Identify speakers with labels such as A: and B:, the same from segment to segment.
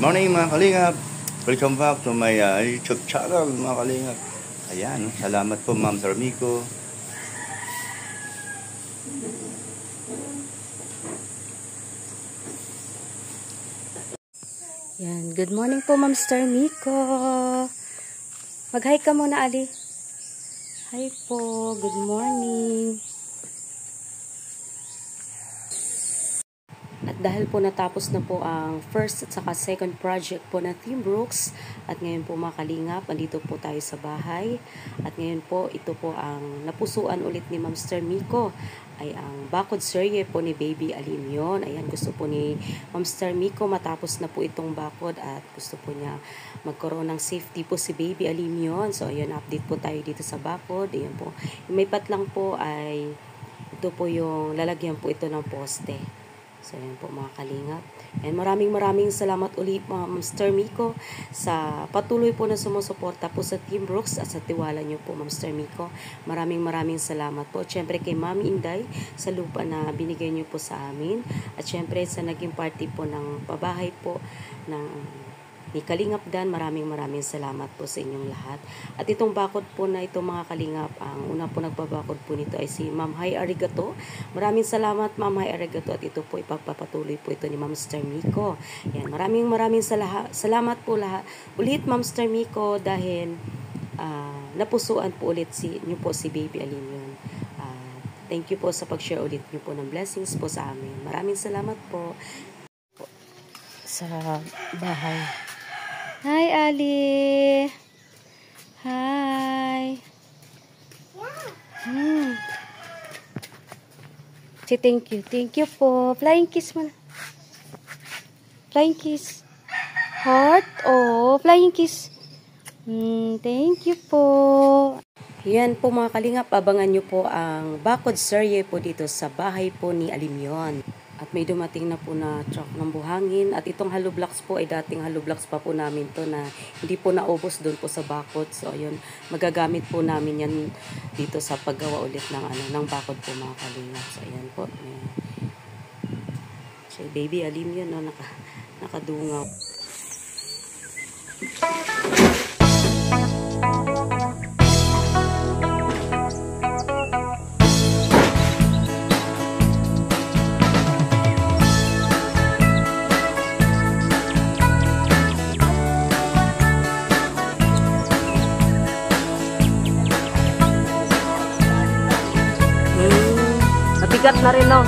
A: Morning mga kalingap. Welcome back to my YouTube channel mga kalingap. Ayan, salamat po Ma'am Sir Miko.
B: Yan, good morning po Ma'am Sir Miko. Mag-hi ka muna, Ali. Hi po, good morning. At dahil po natapos na po ang first at saka second project po na Team Brooks, at ngayon po mga kalingap, andito po tayo sa bahay. At ngayon po, ito po ang napusuan ulit ni Ma'am Sir Miko, ay ang bakod serye po ni Baby Alimyon. Ayan, gusto po ni Ma'am Sir Miko matapos na po itong bakod at gusto po niya magkaroon ng safety po si Baby Alimyon. So, ayan, update po tayo dito sa bakod. Ayan po, yung may patlang po ay ito po yung lalagyan po ito ng poste. So, ayan po mga kalingap. And maraming salamat ulit Ma'am Sir Miko sa patuloy po na sumusuporta po sa Team Brooks at sa tiwala niyo po Ma'am Sir Miko. Maraming salamat po. At syempre kay Mami Inday sa lupa na binigay niyo po sa amin. At syempre sa naging party po ng pabahay po ng ni Kalingap Dan, maraming salamat po sa inyong lahat. At itong bakod po na ito mga kalingap, ang una po nagbabakod po nito ay si Ma'am Hai Arigato. Maraming salamat Ma'am Hai Arigato, at ito po ipagpapatuloy po ito ni Ma'am Sir Miko. Yan, maraming salamat po lahat ulit Ma'am Sir Miko dahil napusuan po ulit niyo po si Baby Alimyon. Thank you po sa pag-share ulit niyo po ng blessings po sa amin. Maraming salamat po sa bahay. Hi, Ali. Hi. Say thank you. Thank you po. Flying kiss mo na. Flying kiss. Heart. Oh, flying kiss. Thank you po. Yan po mga kalingap. Abangan nyo po ang bakod serye po dito sa bahay po ni Alimyon. At may dumating na po na truck ng buhangin. At itong hollow blocks po ay dating hollow blocks pa po namin to na hindi po naubos doon po sa bakod. So ayun, magagamit po namin yan dito sa paggawa ulit ng bakod po mga kalingap. So ayan po. So Baby Alimyon no, nakadungaw. Bigat na rin, no?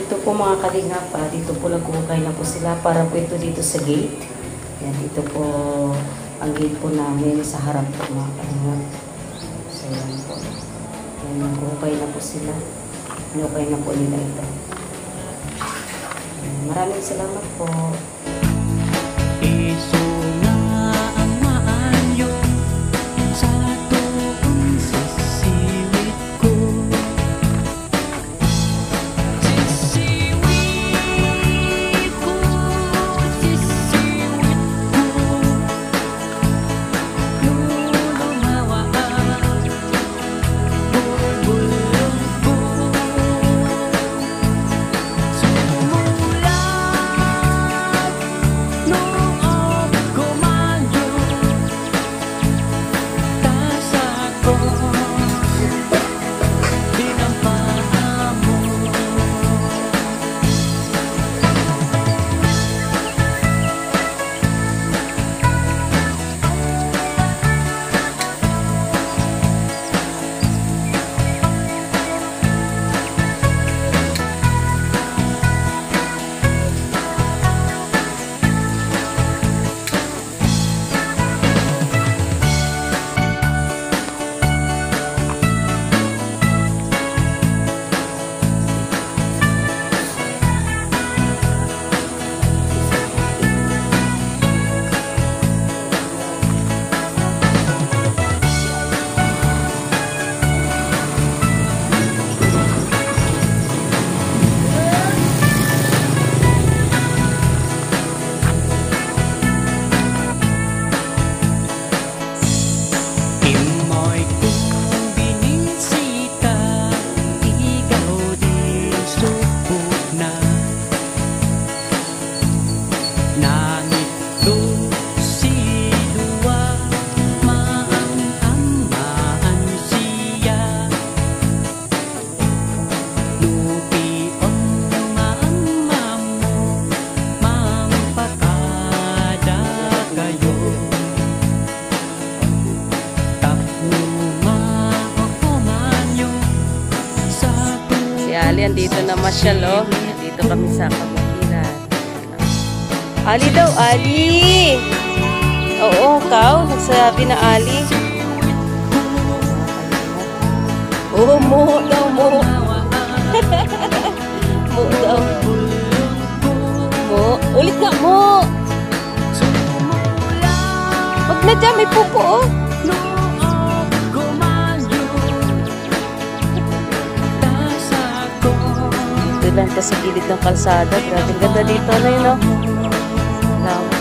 B: Ito po mga kalingap, dito po nagkukay na po sila para po ito dito sa gate. Yan, dito po ang gate po namin sa harap po mga kalingap. So yan po. Yan, nagkukay na po sila. Nagkukay na po nila ito. Yan, maraming salamat po.
C: Iso nga ang maanyo sa tuong sisiwit ko. Sisiwit ko, sisiwit ko. Lulumawa ang bulbulong ko. Sumulat noong kumayo, tasa ko dinampaan mo. Imoy kung binisita, ikaw di subok na. Nangit doon si Dua, maang-amaan siya. Lupion maang-mam mo, mampakada kayo.
B: Si Ali, andito na masyal, oh. Andito kami sa Kabukiran. Ali daw, Ali! Oo, ikaw. Nagsabi na Ali. Oo, mo daw, mo. Mo daw. Mo. Ulit nga, mo. Huwag na dyan, may pupo, oh. Dito lang to sa gilid ng kalsada. Grabe, ang ganda dito na yun, oh. Lawak.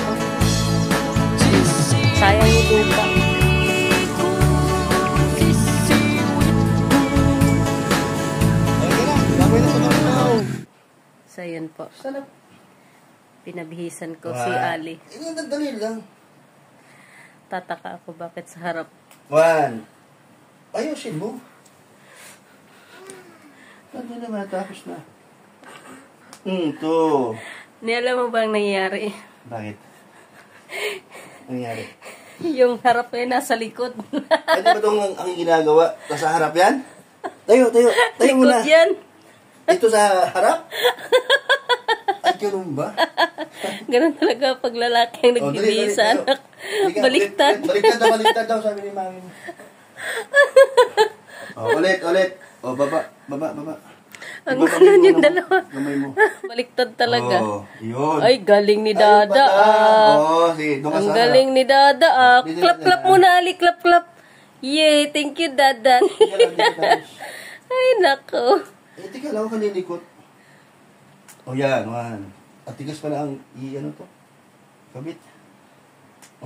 B: Sayang yung lupa. So, yun po.
A: Sarap.
B: Pinabihisan ko si Ali.
A: Hindi, dali lang.
B: Tataka ako bakit sa harap.
A: One. Ayusin mo. Ano na, matapos na. Two.
B: Alam mo ba ang nangyayari?
A: Bakit? Nangyari?
B: Yung harap ay nasa likod.
A: Ay, di ba itong ang ginagawa? Nasa harap yan? Tayo muna.
B: Likod yan.
A: Ito sa harap? Ay, ganun ba?
B: Ganun talaga pag lalaki ang nagbibisa, anak. Baliktad.
A: Baliktad daw, sabi ni mami. Ulit. Baba.
B: Ang ganon yung dalawa.
A: Gamay mo.
B: Baliktad talaga.
A: Yun.
B: Ay, galing ni Dada.
A: Sige, doon ka
B: Ang
A: sa
B: galing ni Dada.
A: Dito
B: Clap
A: na.
B: muna, Ali. Clap. Yay, thank you, Dada. Ay, nako.
A: Tika lang, kalilikot. Yan, one. At tigas pala ang ano to? Kabit.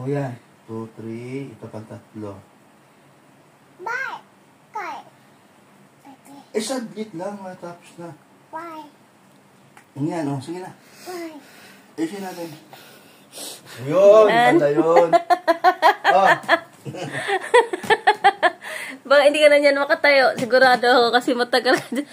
A: Yan. 2, 3. Ito pang 3.
D: Bye. Kay.
A: Saglit lang, matapos na.
D: Bye.
A: Yan, sige na.
D: Bye.
A: Ayusin natin. Yun,
B: Yan.
A: banda yun.
B: Baka hindi ka na niyan makatayo. Sigurado ako kasi matagal ka dyan.